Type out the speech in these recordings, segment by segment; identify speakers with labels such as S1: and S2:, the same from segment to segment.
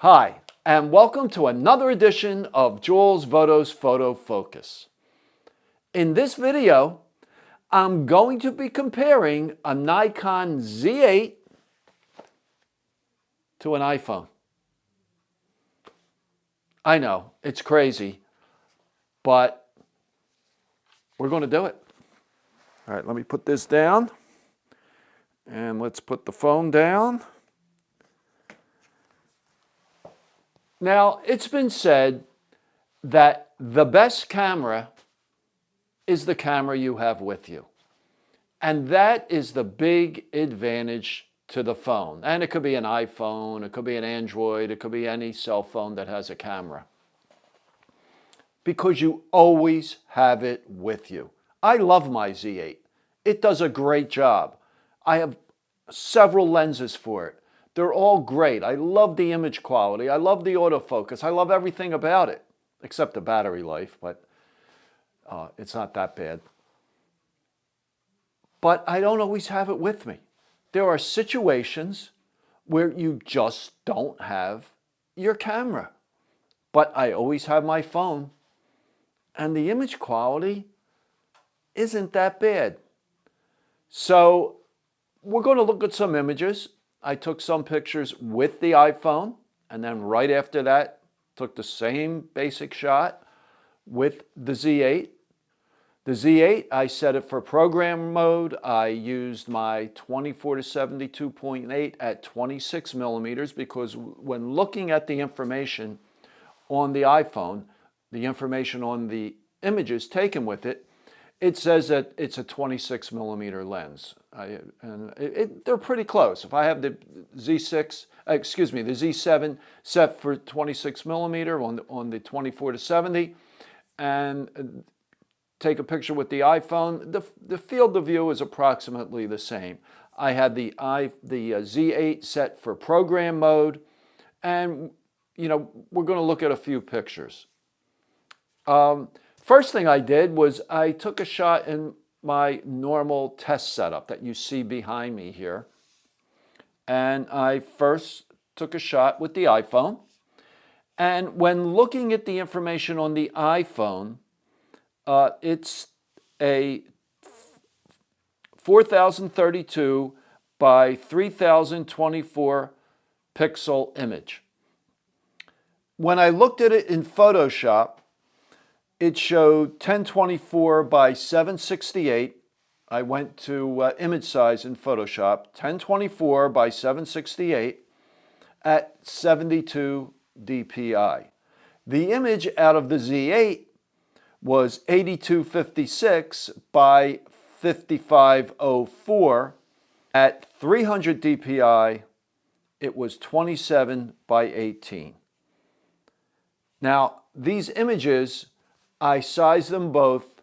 S1: Hi, and welcome to another edition of Jules Voto's Photo Focus. In this video, I'm going to be comparing a Nikon Z8 to an iPhone. I know, it's crazy, but we're going to do it. All right, let me put this down, and let's put the phone down. Now, it's been said that the best camera is the camera you have with you. And that is the big advantage to the phone. And it could be an iPhone, it could be an Android, it could be any cell phone that has a camera. Because you always have it with you. I love my Z8. It does a great job. I have several lenses for it. They're all great. I love the image quality. I love the autofocus. I love everything about it, except the battery life, but it's not that bad. But I don't always have it with me. There are situations where you just don't have your camera. But I always have my phone, and the image quality isn't that bad. So we're going to look at some images. I took some pictures with the iPhone, and then right after that, took the same basic shot with the Z8. The Z8, I set it for program mode. I used my 24-72.8 at 26 millimeters because when looking at the information on the iPhone, the information on the images taken with it, it says that it's a 26 millimeter lens. They're pretty close. If I have the the Z7 set for 26 millimeter on the 24-70, and take a picture with the iPhone, the field of view is approximately the same. I had the Z8 set for program mode, and we're going to look at a few pictures. First thing I did was I took a shot in my normal test setup that you see behind me here. And I first took a shot with the iPhone. And when looking at the information on the iPhone, it's a 4032 by 3024 pixel image. When I looked at it in Photoshop, it showed 1024 by 768. I went to image size in Photoshop, 1024 by 768 at 72 dpi. The image out of the Z8 was 8256 by 5504 at 300 dpi. It was 27 by 18. Now, these images, I sized them both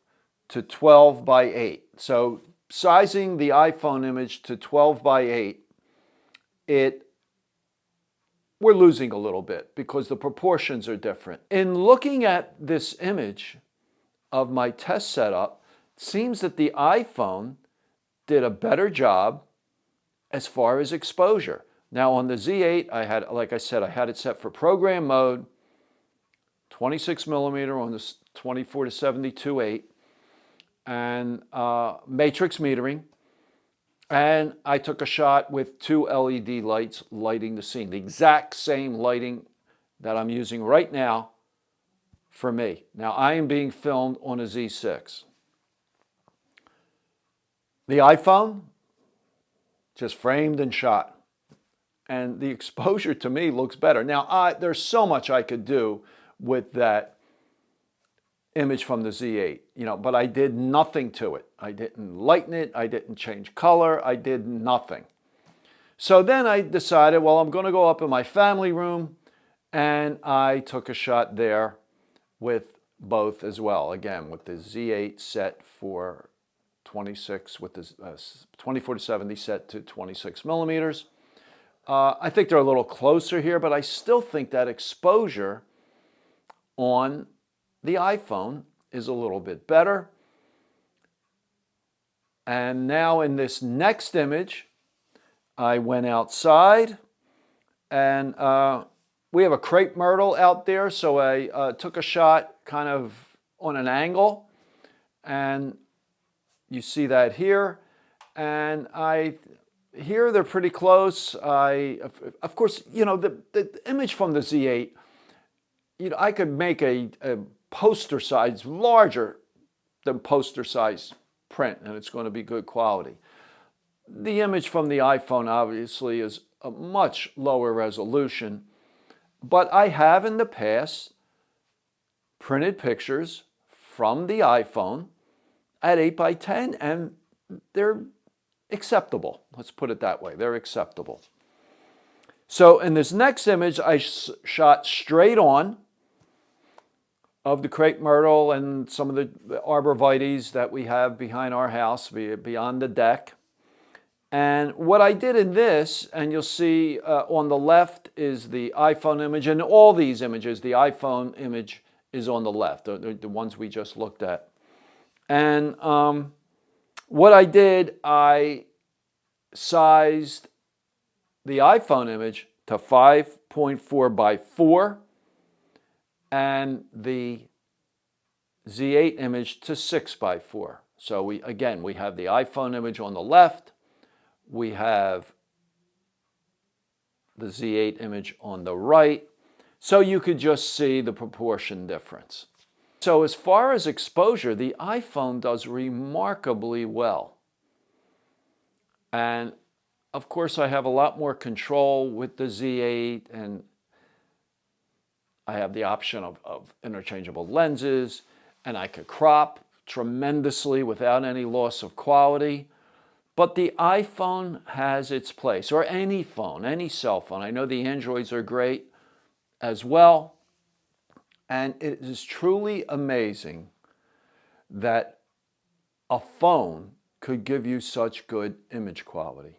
S1: to 12 by 8. So sizing the iPhone image to 12 by 8, we're losing a little bit because the proportions are different. In looking at this image of my test setup, it seems that the iPhone did a better job as far as exposure. Now on the Z8, like I said, I had it set for program mode, 26 millimeter on the 24-72.8, and matrix metering. And I took a shot with two LED lights lighting the scene, the exact same lighting that I'm using right now for me. Now I am being filmed on a Z6. The iPhone, just framed and shot. And the exposure to me looks better. Now there's so much I could do with that image from the Z8, but I did nothing to it. I didn't lighten it, I didn't change color, I did nothing. So then I decided, well, I'm going to go up in my family room, and I took a shot there with both as well. Again, with the Z8 set for 26, with the 24-70 set to 26 millimeters. I think they're a little closer here, but I still think that exposure on the iPhone is a little bit better. And now in this next image, I went outside and we have a crepe myrtle out there, so I took a shot kind of on an angle, and you see that here. And here they're pretty close. Of course, the image from the Z8, I could make a poster size, larger than poster size print, and it's going to be good quality. The image from the iPhone obviously is a much lower resolution, but I have in the past printed pictures from the iPhone at 8x10, and they're acceptable. Let's put it that way. They're acceptable. So in this next image, I shot straight on of the crepe myrtle and some of the arborvitaes that we have behind our house, beyond the deck. And what I did in this, and you'll see on the left is the iPhone image, and all these images, the iPhone image is on the left, the ones we just looked at. And what I did, I sized the iPhone image to 5.4 by 4 and the Z8 image to 6 by 4. So we have the iPhone image on the left, we have the Z8 image on the right, so you could just see the proportion difference. So as far as exposure, the iPhone does remarkably well. And of course, I have a lot more control with the Z8, and I have the option of interchangeable lenses, and I could crop tremendously without any loss of quality. But the iPhone has its place, or any phone, any cell phone. I know the Androids are great as well. And it is truly amazing that a phone could give you such good image quality.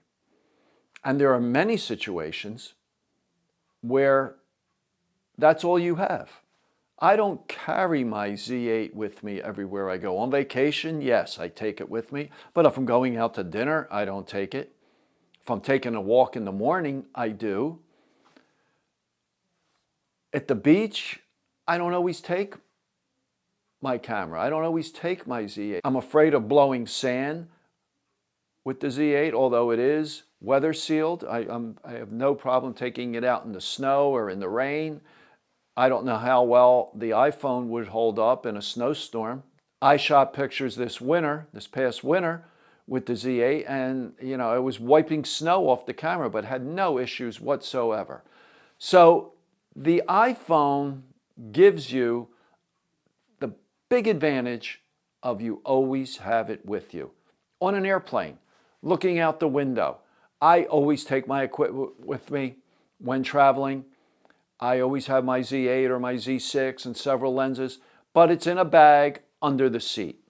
S1: And there are many situations where that's all you have. I don't carry my Z8 with me everywhere I go. On vacation, yes, I take it with me. But if I'm going out to dinner, I don't take it. If I'm taking a walk in the morning, I do. At the beach, I don't always take my camera. I don't always take my Z8. I'm afraid of blowing sand with the Z8, although it is weather sealed. I have no problem taking it out in the snow or in the rain. I don't know how well the iPhone would hold up in a snowstorm. I shot pictures this past winter, with the Z8, and I was wiping snow off the camera, but had no issues whatsoever. So the iPhone gives you the big advantage of you always have it with you. On an airplane, looking out the window, I always take my equipment with me when traveling. I always have my Z8 or my Z6 and several lenses, but it's in a bag under the seat.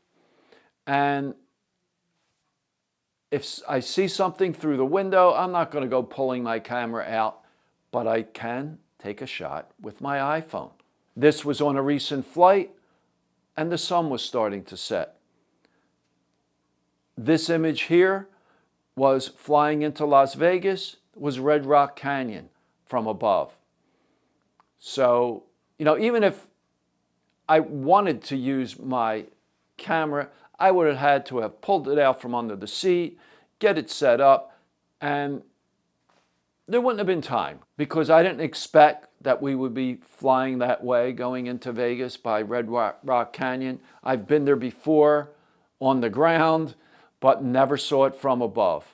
S1: And if I see something through the window, I'm not going to go pulling my camera out, but I can take a shot with my iPhone. This was on a recent flight, and the sun was starting to set. This image here was flying into Las Vegas, was Red Rock Canyon from above. So, even if I wanted to use my camera, I would have had to have pulled it out from under the seat, get it set up, and there wouldn't have been time, because I didn't expect that we would be flying that way going into Vegas by Red Rock Canyon. I've been there before on the ground, but never saw it from above.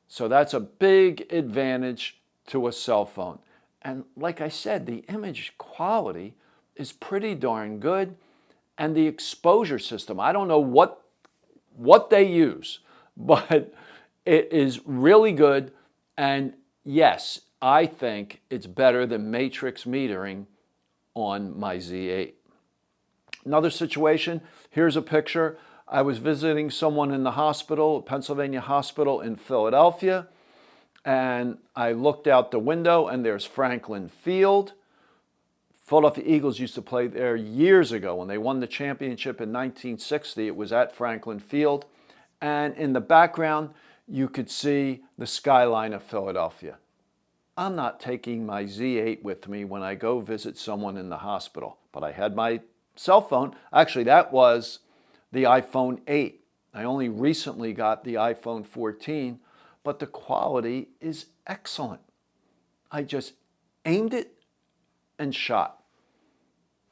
S1: So that's a big advantage to a cell phone. And like I said, the image quality is pretty darn good. And the exposure system, I don't know what they use, but it is really good. And yes, I think it's better than matrix metering on my Z8. Another situation, here's a picture. I was visiting someone in the hospital, Pennsylvania Hospital in Philadelphia, and I looked out the window and there's Franklin Field. Philadelphia Eagles used to play there years ago. When they won the championship in 1960, it was at Franklin Field. And in the background, you could see the skyline of Philadelphia. I'm not taking my Z8 with me when I go visit someone in the hospital. But I had my cell phone. Actually, that was the iPhone 8. I only recently got the iPhone 14, but the quality is excellent. I just aimed it and shot.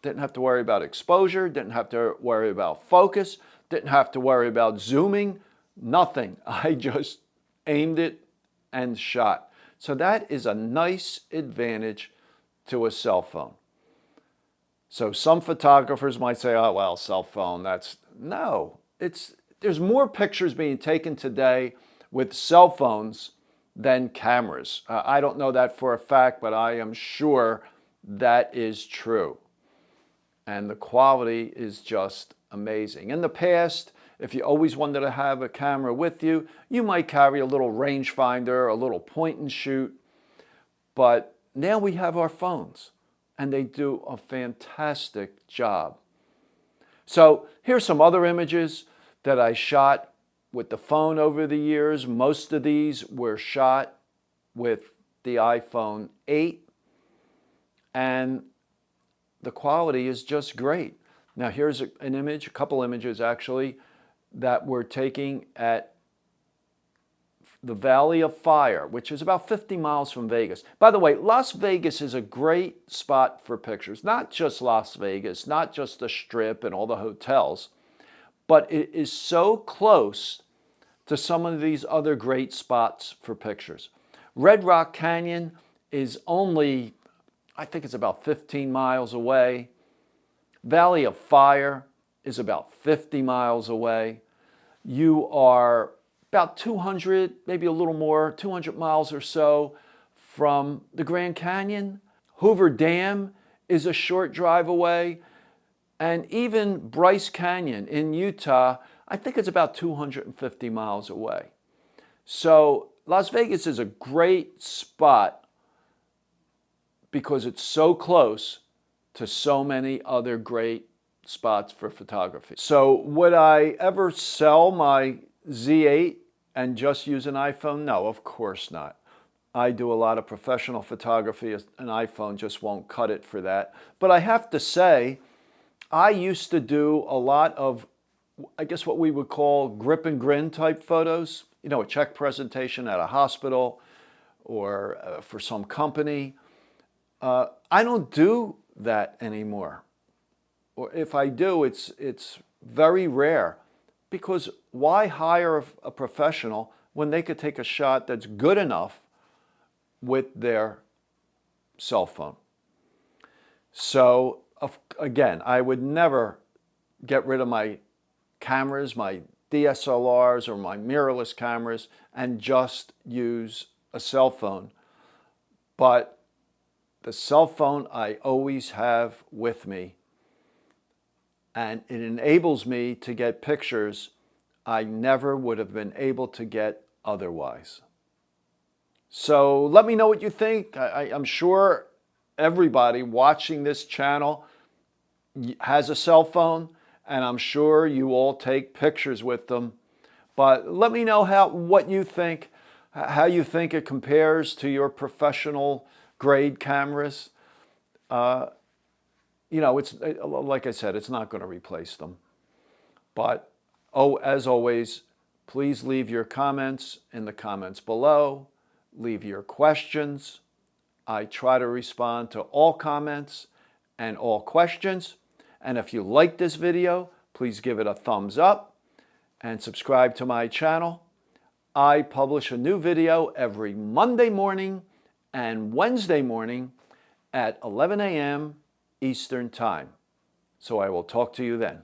S1: Didn't have to worry about exposure, didn't have to worry about focus, didn't have to worry about zooming, nothing. I just aimed it and shot. So that is a nice advantage to a cell phone. So some photographers might say, oh, well, cell phone, no. There's more pictures being taken today with cell phones than cameras. I don't know that for a fact, but I am sure that is true. And the quality is just amazing. In the past, if you always wanted to have a camera with you, you might carry a little rangefinder, a little point and shoot. But now we have our phones, and they do a fantastic job. So here's some other images that I shot with the phone over the years. Most of these were shot with the iPhone 8, and the quality is just great. Now here's an image, a couple images actually, that we're taking at the Valley of Fire, which is about 50 miles from Vegas. By the way, Las Vegas is a great spot for pictures. Not just Las Vegas, not just the Strip and all the hotels, but it is so close to some of these other great spots for pictures. Red Rock Canyon is only, I think it's about 15 miles away. Valley of Fire is about 50 miles away. You are about 200, maybe a little more, 200 miles or so from the Grand Canyon. Hoover Dam is a short drive away. And even Bryce Canyon in Utah, I think it's about 250 miles away. So Las Vegas is a great spot because it's so close to so many other great spots for photography. So would I ever sell my Z8 and just use an iPhone? No, of course not. I do a lot of professional photography. An iPhone just won't cut it for that. But I have to say, I used to do a lot of, I guess what we would call grip and grin type photos. You know, a check presentation at a hospital or for some company. I don't do that anymore. Or if I do, it's very rare. Because why hire a professional when they could take a shot that's good enough with their cell phone? So again, I would never get rid of my cameras, my DSLRs or my mirrorless cameras, and just use a cell phone. But the cell phone I always have with me, and it enables me to get pictures I never would have been able to get otherwise. So let me know what you think. I'm sure everybody watching this channel has a cell phone, and I'm sure you all take pictures with them. But let me know what you think, how you think it compares to your professional grade cameras. You know, it's like I said, it's not going to replace them. But as always, please leave your comments in the comments below. Leave your questions. I try to respond to all comments and all questions. And if you like this video, please give it a thumbs up and subscribe to my channel. I publish a new video every Monday morning and Wednesday morning at 11 a.m. Eastern Time. So I will talk to you then.